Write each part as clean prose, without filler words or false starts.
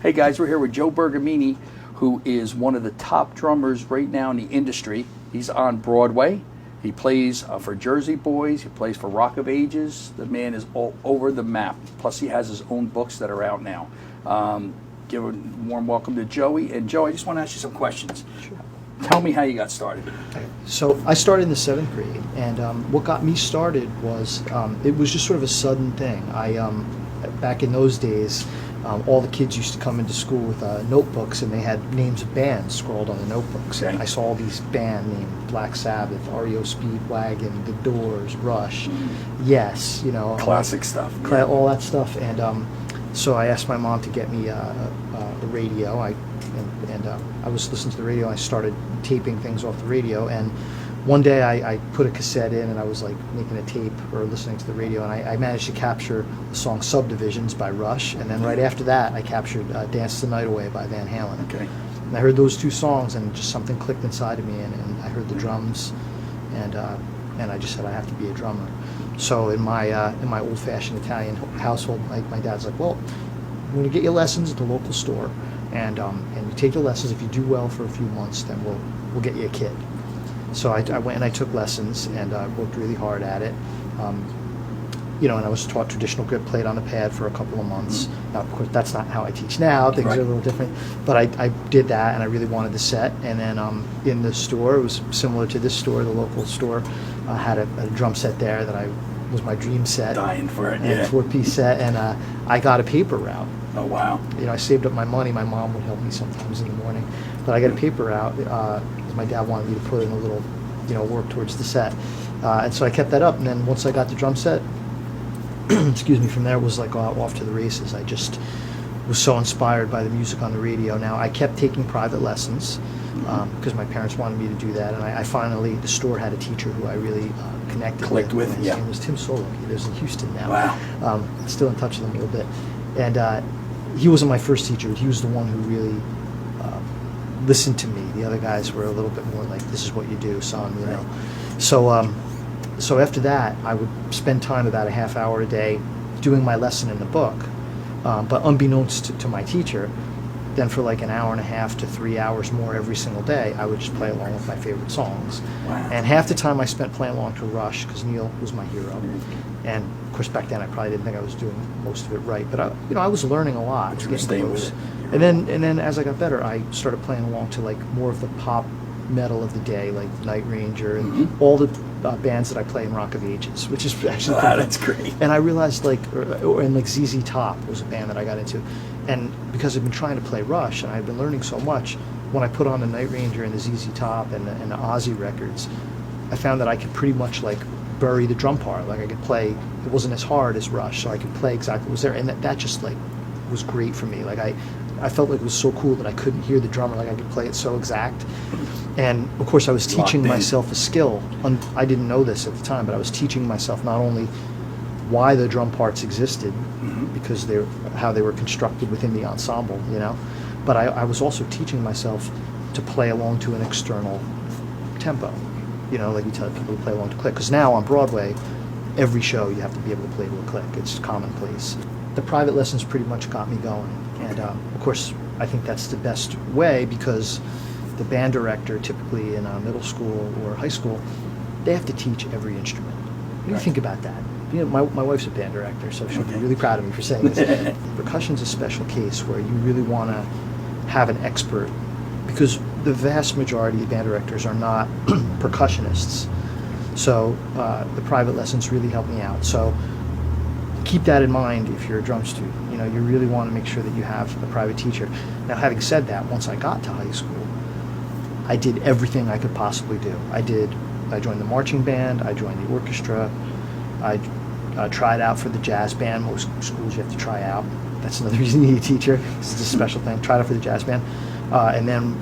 Hey guys, we're here with Joe Bergamini, who is one of the top drummers right now in the industry. He's on Broadway. He plays for Jersey Boys. He plays for Rock of Ages. The man is all over the map. Plus, he has his own books that are out now. Give a warm welcome to Joey. And Joe, I just want to ask you some questions. Sure. Tell me how you got started. So I started in the 7th grade, and what got me started was it was just sort of a sudden thing. Back in those days, all the kids used to come into school with notebooks, and they had names of bands scrawled on the notebooks. Okay. And I saw these bands named Black Sabbath, REO Speedwagon, The Doors, Rush, Yes, Classic stuff. all that stuff. And so I asked my mom to get me the radio. I was listening to the radio. I started taping things off the radio, and one day I put a cassette in, and I was like making a tape or listening to the radio, and I managed to capture the song Subdivisions by Rush, and then right after that I captured Dance the Night Away by Van Halen. Okay. And I heard those two songs, and just something clicked inside of me, and I heard the drums, and I just said I have to be a drummer. So in my old-fashioned Italian household, my dad's like, well, I'm going to get you lessons at the local store, and you take the lessons. If you do well for a few months, then we'll get you a kit. So I went and I took lessons, and worked really hard at it. And I was taught traditional grip, played on the pad for a couple of months. Now, of course, that's not how I teach now. Things are a little different. But I did that, and I really wanted the set. And then in the store, it was similar to this store, the local store, had a drum set there that was my dream set. Dying for it, and yeah. A 4-piece set, and I got a paper route. Oh, wow. I saved up my money. My mom would help me sometimes in the morning. But I got a paper route because my dad wanted me to put in a little, work towards the set. And so I kept that up. And then once I got the drum set, from there it was like off to the races. I just was so inspired by the music on the radio. Now, I kept taking private lessons because my parents wanted me to do that. And I finally, the store had a teacher who I really clicked with. His name was Tim Solak. He lives in Houston now. Wow. Still in touch with him a little bit. And he wasn't my first teacher. He was the one who really listened to me. The other guys were a little bit more like, this is what you do, son, So after that, I would spend time, about a half hour a day, doing my lesson in the book. But unbeknownst to my teacher, then for like an hour and a half to 3 hours more every single day, I would just play along with my favorite songs. Wow. And half the time I spent playing along to Rush, because Neil was my hero. And of course, back then I probably didn't think I was doing most of it right, but I was learning a lot. But you were staying with it. And then as I got better, I started playing along to like more of the pop metal of the day, like Night Ranger and all the bands that I play in Rock of Ages, which is actually that's great. And I realized and ZZ Top was a band that I got into, and because I've been trying to play Rush and I've been learning so much, when I put on the Night Ranger and the ZZ Top and the Ozzy records, I found that I could pretty much like bury the drum part. Like I could play, it wasn't as hard as Rush, so I could play exactly what was there, and that just like was great for me. Like I felt like it was so cool that I couldn't hear the drummer, like I could play it so exact. And of course I was teaching myself a skill. I didn't know this at the time, but I was teaching myself not only why the drum parts existed, because how they were constructed within the ensemble, but I was also teaching myself to play along to an external tempo, like we tell people to play along to click. Because now on Broadway, every show you have to be able to play to a click. It's commonplace. The private lessons pretty much got me going. And of course, I think that's the best way, because the band director, typically in middle school or high school, they have to teach every instrument. What do you think about that? My wife's a band director, so she'll be really proud of me for saying this. Percussion's a special case where you really want to have an expert, because the vast majority of band directors are not percussionists. So the private lessons really help me out. So keep that in mind if you're a drum student. You really want to make sure that you have a private teacher. Now, having said that, once I got to high school, I did everything I could possibly do. I joined the marching band, I joined the orchestra, I tried out for the jazz band. Most schools you have to try out. That's another reason you need a teacher. This is a special thing. Tried out for the jazz band. And then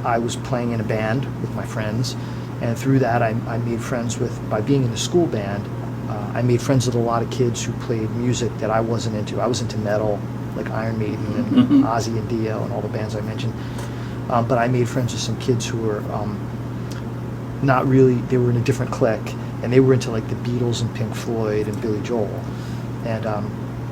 I was playing in a band with my friends, and through that I made friends by being in the school band, I made friends with a lot of kids who played music that I wasn't into. I was into metal, like Iron Maiden and Ozzy and Dio and all the bands I mentioned. But I made friends with some kids who were not really, they were in a different clique, and they were into like the Beatles and Pink Floyd and Billy Joel. And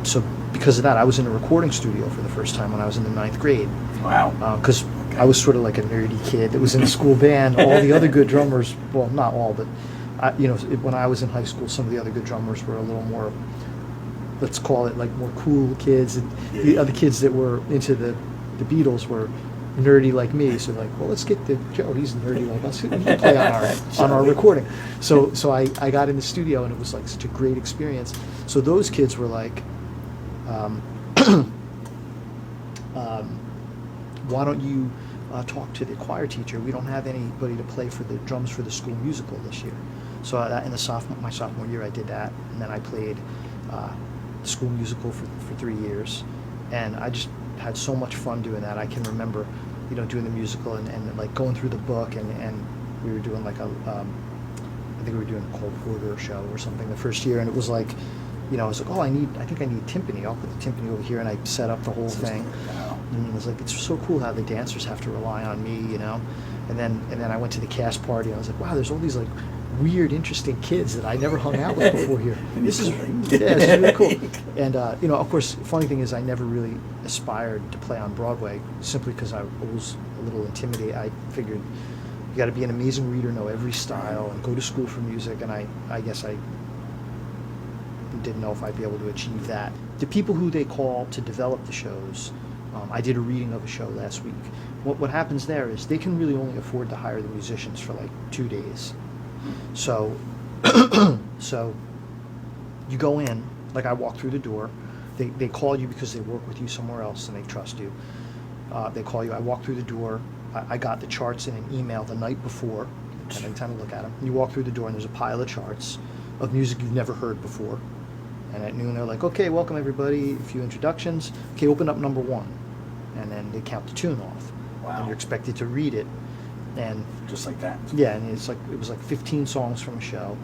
so because of that, I was in a recording studio for the first time when I was in the 9th grade. Wow. Because I was sort of like a nerdy kid that was in a school band. All the other good drummers, well, not all, but when I was in high school, some of the other good drummers were a little more, let's call it like more cool kids. And the other kids that were into the Beatles were nerdy like me. So like, well, let's get the Joe. He's nerdy like us. He can play on our recording. So I got in the studio, and it was like such a great experience. So those kids were like, why don't you talk to the choir teacher? We don't have anybody to play for the drums for the school musical this year. So in my sophomore year, I did that, and then I played the school musical for 3 years, and I just had so much fun doing that. I can remember, doing the musical and like going through the book, and we were doing like I think we were doing a Cole Porter show or something the first year, and it was like, I was like, I think I need timpani. I'll put the timpani over here, and I set up the whole thing. And it was like, it's so cool how the dancers have to rely on me, And then I went to the cast party, and I was like, wow, there's all these like weird, interesting kids that I never hung out with before here. This is really cool. And of course, the funny thing is, I never really aspired to play on Broadway, simply because I was a little intimidated. I figured you got to be an amazing reader, know every style, and go to school for music. And I guess I didn't know if I'd be able to achieve that. The people who they call to develop the shows, I did a reading of a show last week. What happens there is they can really only afford to hire the musicians for like 2 days. So you go in, like I walk through the door, they call you because they work with you somewhere else and they trust you. They call you, I walk through the door, I got the charts in an email the night before, I didn't time to look at them. You walk through the door and there's a pile of charts of music you've never heard before. And at noon they're like, okay, welcome everybody, a few introductions. Okay, open up number 1. And then they count the tune off. Wow. And you're expected to read it. And just like that. Yeah, and it was like 15 songs from a show.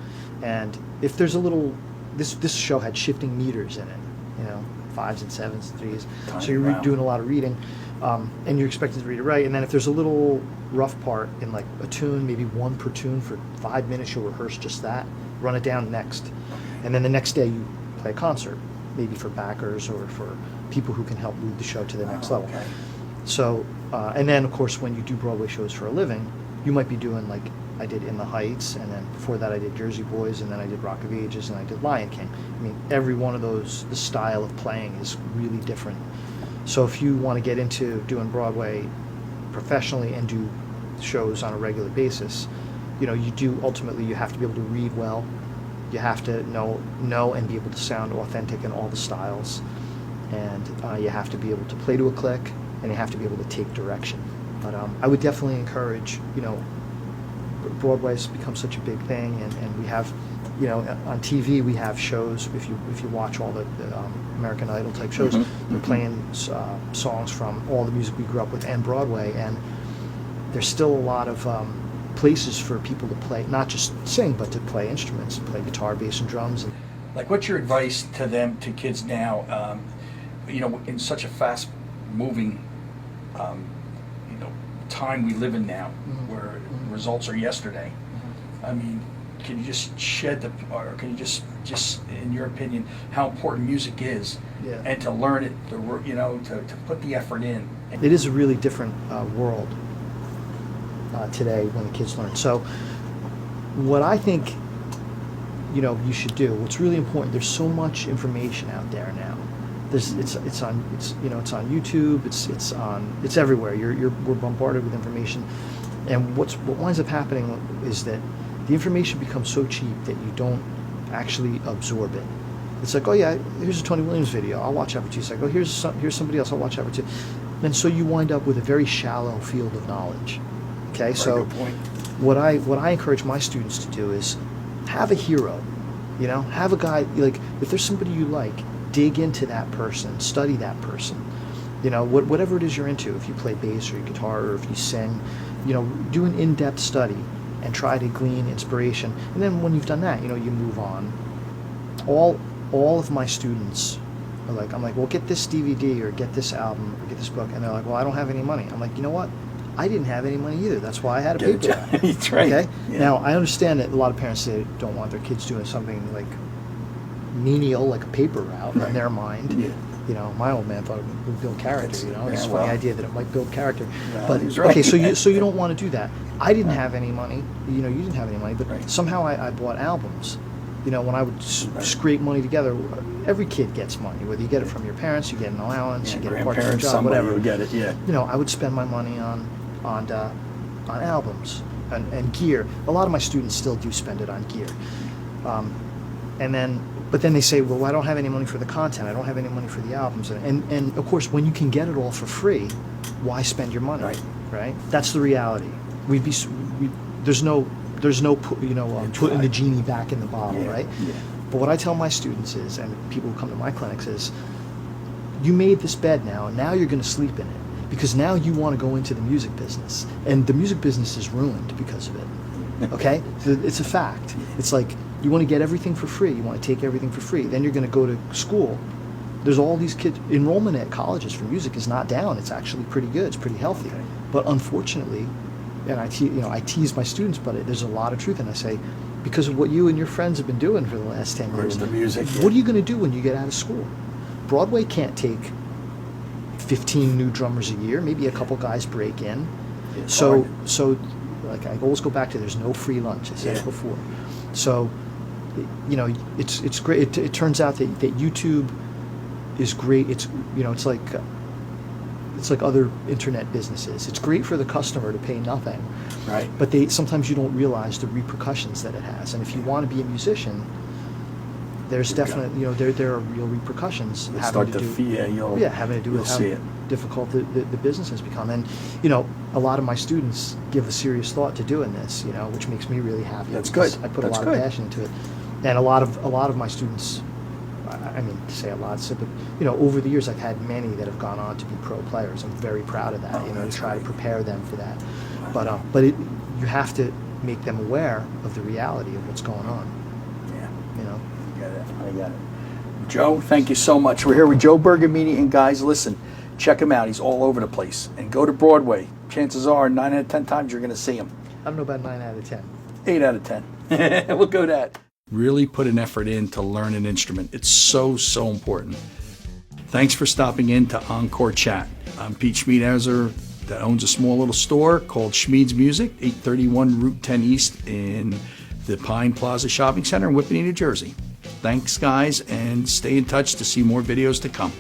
And if there's a little, this show had shifting meters in it, 5s and 7s and 3s. So you're doing a lot of reading, and you're expected to read it right. And then if there's a little rough part in like a tune, maybe 1 per tune for 5 minutes, you'll rehearse just that, run it down next. And then the next day you play a concert, maybe for backers or for people who can help move the show to the next level. Okay. So, and then of course when you do Broadway shows for a living, you might be doing like I did In the Heights, and then before that I did Jersey Boys, and then I did Rock of Ages, and I did Lion King. I mean, every one of those, the style of playing is really different. So if you want to get into doing Broadway professionally and do shows on a regular basis, you have to be able to read well. You have to know and be able to sound authentic in all the styles, and you have to be able to play to a click, and you have to be able to take direction. But I would definitely encourage, Broadway's become such a big thing, and we have, on TV we have shows. If you watch all the American Idol type shows, they're playing songs from all the music we grew up with and Broadway, and there's still a lot of places for people to play, not just sing, but to play instruments, play guitar, bass, and drums. Like, what's your advice to kids now? In such a fast-moving, time we live in now, where results are yesterday. I mean, can you just can you just in your opinion, how important music is, and to learn it, to put the effort in? It is a really different world today when the kids learn. So what I think you should do, what's really important, there's so much information out there now. It's on YouTube, it's everywhere. We're bombarded with information, and what winds up happening is that the information becomes so cheap that you don't actually absorb it. It's like, oh yeah, here's a Tony Williams video, I'll watch that for 2 seconds. Oh, here's somebody else, I'll watch that for 2. And so you wind up with a very shallow field of knowledge. Okay, so what I encourage my students to do is have a hero. Have a guy, like, if there's somebody you like, dig into that person, study that person. Whatever it is you're into, if you play bass or guitar or if you sing, do an in-depth study and try to glean inspiration. And then when you've done that, you move on. All of my students are like, I'm like, well, get this DVD or get this album or get this book. And they're like, well, I don't have any money. I'm like, you know what? I didn't have any money either. That's why I had a paperback. That's right. Okay? Yeah. Now, I understand that a lot of parents say don't want their kids doing something like menial, like a paper route in their mind. Yeah. You know, my old man thought it would build character. You know, it's a well. funny idea that it might build character. Well, But he's right. okay, so you don't want to do that. I didn't have any money. You know, you didn't have any money, but Right. somehow I bought albums. You know, when I would scrape money together, every kid gets money. Whether you get it from your parents, you get an allowance, you get a part-time grandparents, job, somebody whatever. would get it, yeah. You know, I would spend my money on albums and gear. A lot of my students still do spend it on gear. But then they say, well, I don't have any money for the content. I don't have any money for the albums. And of course, when you can get it all for free, why spend your money? Right? That's the reality. There's no putting the genie back in the bottle, right? Yeah. But what I tell my students is, and people who come to my clinics is, you made this bed now, and now you're going to sleep in it, because now you want to go into the music business, and the music business is ruined because of it. Okay? It's a fact. It's like, you want to get everything for free, you want to take everything for free, then you're going to go to school. There's all these kids, enrollment at colleges for music is not down, it's actually pretty good, it's pretty healthy. Okay. But unfortunately, and I tease my students, but there's a lot of truth, and I say, because of what you and your friends have been doing for the last 10 years, the music, yeah. what are you going to do when you get out of school? Broadway can't take 15 new drummers a year, maybe a couple guys break in. It's So hard. like I always go back to, there's no free lunch, I said it before. So, you know, it's great. It turns out that YouTube is great. It's like other internet businesses. It's great for the customer to pay nothing, Right. but sometimes you don't realize the repercussions that it has. And if you want to be a musician, there's definitely there are real repercussions having to do having to do with how difficult the business has become. And a lot of my students give a serious thought to doing this, which makes me really happy. That's because good. I put That's a lot good. of passion into it, and a lot of my students. I mean, to say a lot, but over the years, I've had many that have gone on to be pro players. I'm very proud of that. To that's try great. to prepare them for that. But you have to make them aware of the reality of what's going on. Yeah. I got it. Joe, thank you so much. We're here with Joe Bergamini, and guys, listen, check him out. He's all over the place. And go to Broadway. Chances are 9 out of 10 times you're going to see him. I don't know about 9 out of 10. 8 out of 10. We'll go that. Really put an effort in to learn an instrument. It's so important. Thanks for stopping in to Encore Chat. I'm Pete Schmiedhauser, that owns a small little store called Schmied's Music, 831 Route 10 East in the Pine Plaza Shopping Center in Whippany, New Jersey. Thanks, guys, and stay in touch to see more videos to come.